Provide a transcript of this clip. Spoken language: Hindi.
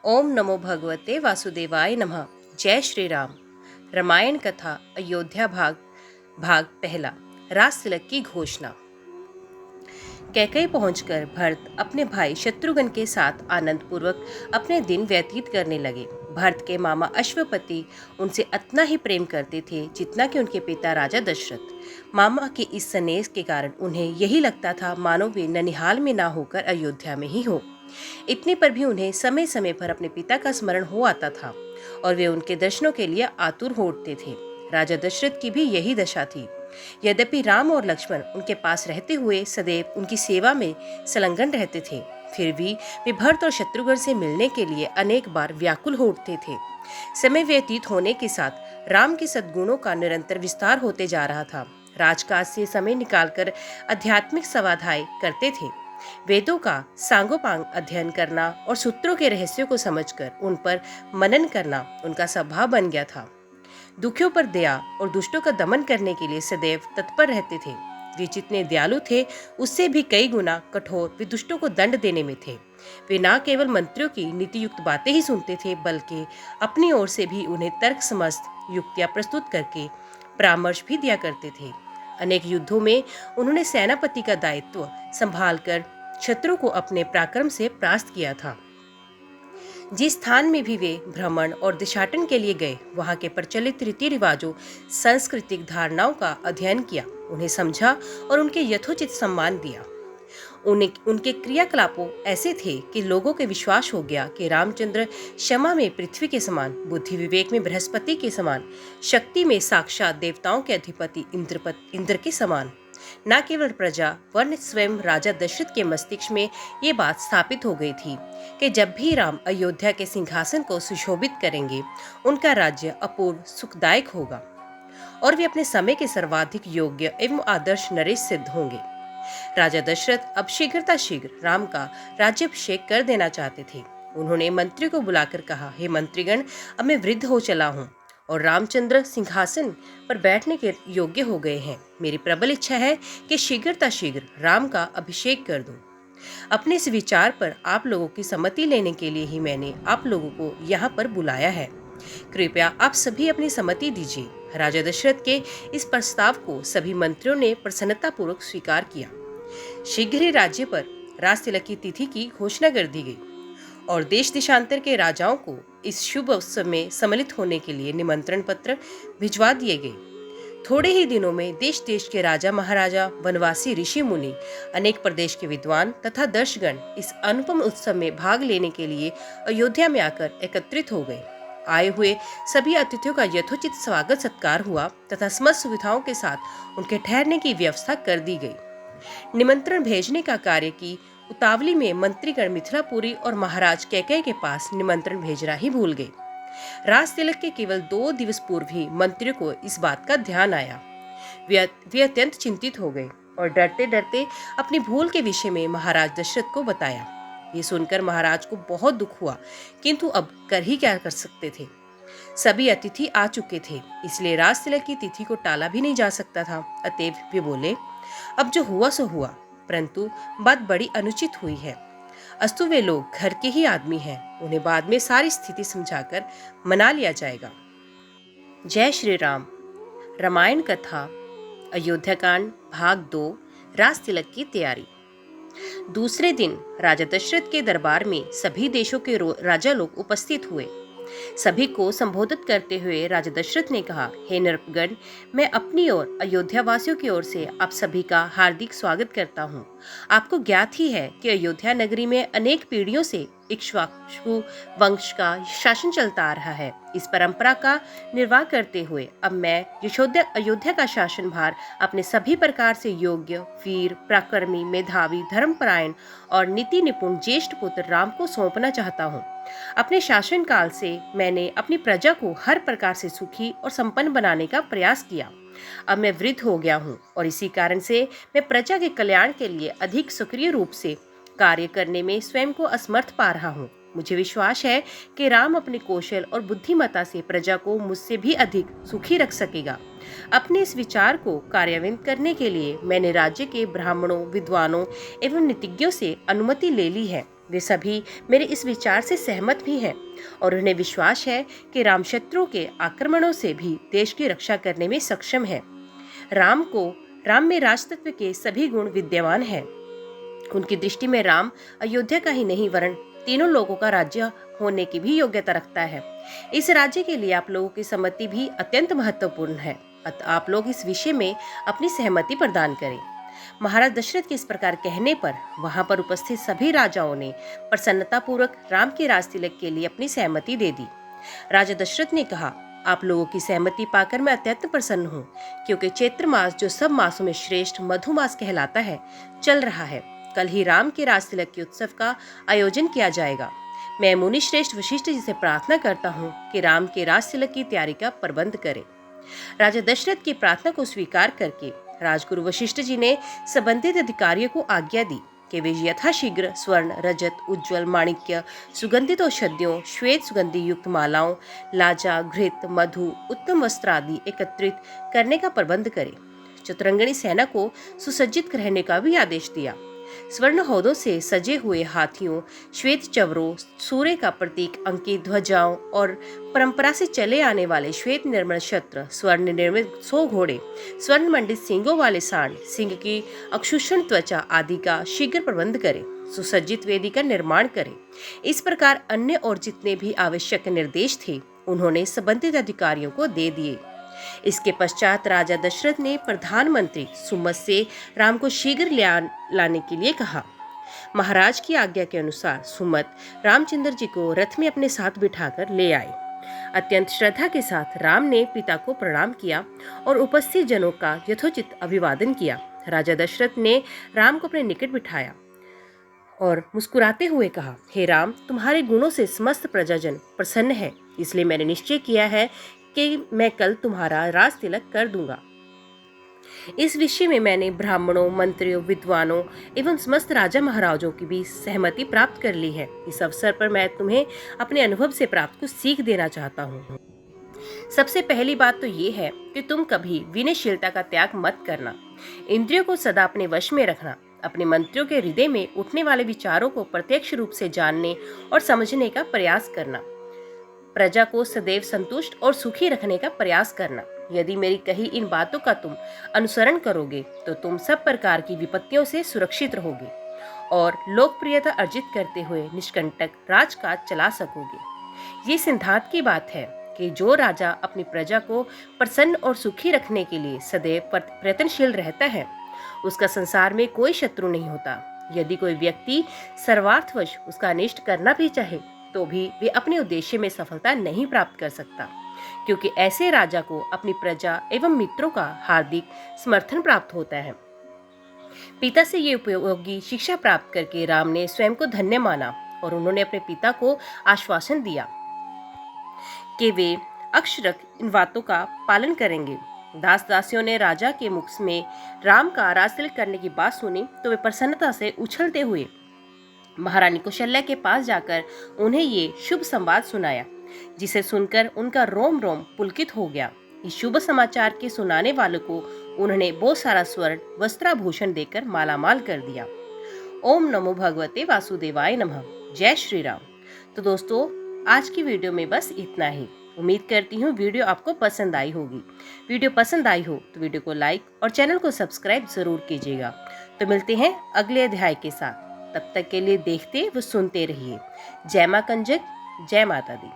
ओम नमो भगवते वासुदेवाय नमः। जय श्री राम। रामायण कथा अयोध्या भाग पहला। रास तिलक की घोषणा। कैकई पहुंचकर भरत अपने भाई शत्रुघ्न के साथ आनंद पूर्वक अपने दिन व्यतीत करने लगे। भरत के मामा अश्वपति उनसे उतना ही प्रेम करते थे जितना कि उनके पिता राजा दशरथ। मामा के इस स्नेह के कारण उन्हें यही लगता था मानो वे ननिहाल में ना होकर अयोध्या में ही हो। इतने पर भी उन्हें समय समय पर अपने पिता का स्मरण हो आता था और वे उनके दर्शनों के लिए आतुर हो उठते थे। राजा दशरथ की भी यही दशा थी। यद्यपि राम और लक्ष्मण उनके पास रहते हुए सदैव उनकी सेवा में संलग्न रहते थे, फिर भी वे भरत और शत्रुघ्न से मिलने के लिए अनेक बार व्याकुल हो उठते थे। समय व्यतीत होने के साथ राम के सद्गुणों का निरंतर विस्तार होते जा रहा था। राजकाज से समय निकालकर आध्यात्मिक स्वाध्याय करते थे। वेदों का सांगोपांग अध्ययन करना और सूत्रों के रहस्यों को समझकर उन पर मनन करना उनका स्वभाव बन गया था। दुखियों पर दया और दुष्टों का दमन करने के लिए सदैव तत्पर रहते थे। वे जितने दयालु थे उससे भी कई गुना कठोर वे दुष्टों को दंड देने में थे। वे न केवल मंत्रियों की नीति युक्त बातें ही सुनते थे बल्कि अपनी ओर से भी उन्हें तर्क समस्त युक्तियां प्रस्तुत करके परामर्श भी दिया करते थे। अनेक युद्धों में उन्होंने सेनापति का दायित्व संभालकर शत्रु को अपने पराक्रम से परास्त किया था। जिस स्थान में भी वे भ्रमण और देशाटन के लिए गए, वहां के प्रचलित रीति रिवाजों, सांस्कृतिक धारणाओं का अध्ययन किया, उन्हें समझा और उनके यथोचित सम्मान दिया। उनके क्रियाकलापों ऐसे थे कि लोगों के विश्वास हो गया कि रामचंद्र क्षमा में पृथ्वी के समान, बुद्धि विवेक में बृहस्पति के समान, शक्ति में साक्षात देवताओं के अधिपति इंद्र के समान। न केवल प्रजा वर्ण स्वयं राजा दशरथ के मस्तिष्क में ये बात स्थापित हो गई थी कि जब भी राम अयोध्या के सिंहासन को सुशोभित करेंगे, उनका राज्य अपूर्व सुखदायक होगा और वे अपने समय के सर्वाधिक योग्य एवं आदर्श नरेश सिद्ध होंगे। राजा दशरथ अब शीघ्र राम का राज्याभिषेक कर देना चाहते थे। उन्होंने मंत्री को बुलाकर कहा, हे मंत्रीगण, अब मैं वृद्ध हो चला हूँ और रामचंद्र सिंहासन पर बैठने के योग्य हो गए हैं। मेरी प्रबल इच्छा है कि शीघ्र राम का अभिषेक कर दूं। अपने इस विचार पर आप लोगों की सम्मति लेने के लिए ही मैंने आप लोगों को यहाँ पर बुलाया है। कृपया आप सभी अपनी सम्मति दीजिए। राजा दशरथ के इस प्रस्ताव को सभी मंत्रियों ने प्रसन्नता पूर्वक स्वीकार किया। शीघ्र ही राज्य पर रास तिलक की तिथि की घोषणा कर दी गई और देश देशांतर के राजाओं को इस शुभ उत्सव में सम्मिलित होने के लिए निमंत्रण पत्र भिजवा दिए गए। थोड़े ही दिनों में देश देश के राजा महाराजा, वनवासी, ऋषि मुनि, अनेक प्रदेश के विद्वान तथा दर्शगण इस अनुपम उत्सव में भाग लेने के लिए अयोध्या में आकर एकत्रित हो गए। आए हुए सभी अतिथियों का यथोचित स्वागत सत्कार हुआ तथा समस्त सुविधाओं के साथ उनके ठहरने की व्यवस्था कर दी गई। निमंत्रण भेजने का कार्य की उतावली में मंत्रीगण मिथिलापुरी और महाराज कैकेयी के पास निमंत्रण भेजना ही भूल गए। रास तिलक के केवल 2 दिवस पूर्व ही मंत्रियों को इस बात का ध्यान आया। वे अत्यंत चिंतित हो गए और डरते डरते अपनी भूल के विषय में महाराज दशरथ को बताया। ये सुनकर महाराज को बहुत दुख हुआ, किंतु अब कर ही क्या कर सकते थे। सभी अतिथि आ चुके थे, इसलिए रास तिलक की तिथि को टाला भी नहीं जा सकता था। अतएव वे बोले, अब जो हुआ सो हुआ, परंतु बात बड़ी अनुचित हुई है। अस्तु वे लोग घर के ही आदमी हैं, उन्हें बाद में सारी स्थिति समझाकर मना लिया जाएगा। जय श्री राम। रामायण कथा अयोध्याकांड भाग 2। रास तिलक की तैयारी। दूसरे दिन राजा दशरथ के दरबार में सभी देशों के राजा लोग उपस्थित हुए। सभी को संबोधित करते हुए राजा दशरथ ने कहा, हे नृपगण, मैं अपनी ओर अयोध्या वासियों की ओर से आप सभी का हार्दिक स्वागत करता हूँ। आपको ज्ञात ही है कि अयोध्या नगरी में अनेक पीढ़ियों से इक्ष्वाकु वंश का शासन चलता आ रहा है। इस परंपरा का निर्वाह करते हुए अब मैं अयोध्या का शासन भार अपने सभी प्रकार से योग्य, वीर, पराक्रमी, मेधावी, धर्मपरायण और नीति निपुण ज्येष्ठ पुत्र राम को सौंपना चाहता हूँ। अपने शासन काल से मैंने अपनी प्रजा को हर प्रकार से सुखी और संपन्न बनाने का प्रयास किया। अब मैं वृद्ध हो गया हूँ और इसी कारण से मैं प्रजा के कल्याण के लिए अधिक सक्रिय रूप से कार्य करने में स्वयं को असमर्थ पा रहा हूँ। मुझे विश्वास है कि राम अपने कौशल और बुद्धिमत्ता से प्रजा को मुझसे भी अधिक सुखी रख सकेगा। अपने इस विचार को कार्यान्वित करने के लिए मैंने राज्य के ब्राह्मणों, विद्वानों एवं नीतिज्ञों से अनुमति ले ली है। वे सभी मेरे इस विचार से सहमत भी हैं और उन्हें विश्वास है कि राम शत्रुओं के आक्रमणों से भी देश की रक्षा करने में सक्षम है। राम में राजतत्व के सभी गुण विद्यमान हैं। उनकी दृष्टि में राम अयोध्या का ही नहीं वरन तीनों लोगों का राज्य होने की भी योग्यता रखता है। इस राज्य के लिए आप लोगों की सम्मति भी अत्यंत महत्वपूर्ण है। अतः आप लोग इस विषय में अपनी सहमति प्रदान करें। महाराज दशरथ के इस प्रकार कहने पर वहां पर उपस्थित सभी राजाओं ने प्रसन्नता पूर्वक राम के राज तिलक के लिए अपनी सहमति दे दी। राजा दशरथ ने कहा, आप लोगों की सहमति पाकर मैं अत्यंत प्रसन्न हूँ, क्योंकि चैत्र मास जो सब मासों में श्रेष्ठ मधुमास कहलाता है चल रहा है। कल ही राम के राज तिलक के उत्सव का आयोजन किया जाएगा। मैं मुनि श्रेष्ठ वशिष्ठ जी से प्रार्थना करता हूँ कि राम के राज तिलक की तैयारी का प्रबंध करें। राजा दशरथ की प्रार्थना को स्वीकार करके राजगुरु वशिष्ठ जी ने संबंधित अधिकारियों को आज्ञा दी कि वे यथाशीघ्र स्वर्ण, रजत, उज्ज्वल माणिक्य, सुगंधित औषधियों, श्वेत सुगंधि युक्त मालाओं, लाजा, घृत, मधु, उत्तम वस्त्र आदि एकत्रित करने का प्रबंध करें। चतुरंगनी सेना को सुसज्जित रहने का भी आदेश दिया। स्वर्ण हौदों से सजे हुए हाथियों, श्वेत चवरों, सूर्य का प्रतीक अंकित ध्वजाओं और परंपरा से चले आने वाले श्वेत निर्मल छत्र, स्वर्ण निर्मित 100 घोड़े, स्वर्ण मंडित सींगों वाले सांड, सिंह की अक्षुषण त्वचा आदि का शीघ्र प्रबंध करें। सुसज्जित वेदी का निर्माण करें। इस प्रकार अन्य और जितने भी आवश्यक निर्देश थे उन्होंने संबंधित अधिकारियों को दे दिए। इसके पश्चात राजा दशरथ ने प्रधानमंत्री सुमत से राम को शीघ्र लाने के लिए कहा। महाराज की आज्ञा के अनुसार सुमत रामचंद्र जी को रथ में अपने साथ बिठाकर ले आए। अत्यंत श्रद्धा के साथ राम ने पिता को प्रणाम किया और उपस्थित जनों का यथोचित अभिवादन किया। राजा दशरथ ने राम को अपने निकट बिठाया और मुस्कुराते हुए कहा, हे राम, तुम्हारे गुणों से समस्त प्रजाजन प्रसन्न है, इसलिए मैंने निश्चय किया है कि मैं कल तुम्हारा राज तिलक कर दूंगा। इस विषय में मैंने ब्राह्मणों, मंत्रियों, विद्वानों एवं समस्त राजा महाराजों की भी सहमति प्राप्त कर ली है। इस अवसर पर मैं तुम्हें अपने अनुभव से प्राप्त कुछ सीख देना चाहता हूँ। सबसे पहली बात तो ये है कि तुम कभी विनयशीलता का त्याग मत करना। इंद्रियों को सदा अपने वश में रखना। अपने मंत्रियों के हृदय में उठने वाले विचारों को प्रत्यक्ष रूप से जानने और समझने का प्रयास करना। प्रजा को सदैव संतुष्ट और सुखी रखने का प्रयास करना। यदि मेरी कही इन बातों का तुम अनुसरण करोगे तो तुम सब प्रकार की विपत्तियों से सुरक्षित रहोगे और लोकप्रियता अर्जित करते हुए निष्कंटक राजकाज चला सकोगे। ये सिद्धांत की बात है कि जो राजा अपनी प्रजा को प्रसन्न और सुखी रखने के लिए सदैव प्रयत्नशील रहता है उसका संसार में कोई शत्रु नहीं होता। यदि कोई व्यक्ति सर्वार्थवश उसका अनिष्ट करना भी चाहे तो भी वे अपने उद्देश्य में सफलता नहीं प्राप्त कर सकता, क्योंकि ऐसे राजा को अपनी प्रजा एवं मित्रों का हार्दिक समर्थन प्राप्त होता है। पिता से ये उपयोगी शिक्षा प्राप्त करके राम ने स्वयं को धन्य माना और उन्होंने अपने पिता को आश्वासन दिया कि वे अक्षरक इन बातों का पालन करेंगे। दास दासियों ने राजा के मुख में राम का राज तिलक करने की बात सुनी तो वे प्रसन्नता से उछलते हुए महारानी कौशल्या के पास जाकर उन्हें ये शुभ संवाद सुनाया, जिसे सुनकर उनका रोम रोम पुलकित हो गया। इस शुभ समाचार के सुनाने वालों को उन्होंने बहुत सारा स्वर्ण वस्त्राभूषण देकर मालामाल कर दिया। ओम नमो भगवते वासुदेवाय नमः। जय श्री राम। तो दोस्तों, आज की वीडियो में बस इतना ही। उम्मीद करती हूँ वीडियो आपको पसंद आई होगी। वीडियो पसंद आई हो तो वीडियो को लाइक और चैनल को सब्सक्राइब जरूर कीजिएगा। तो मिलते हैं अगले अध्याय के साथ। तब तक के लिए देखते व सुनते रहिए। जय मां कंजक, जय माता दी।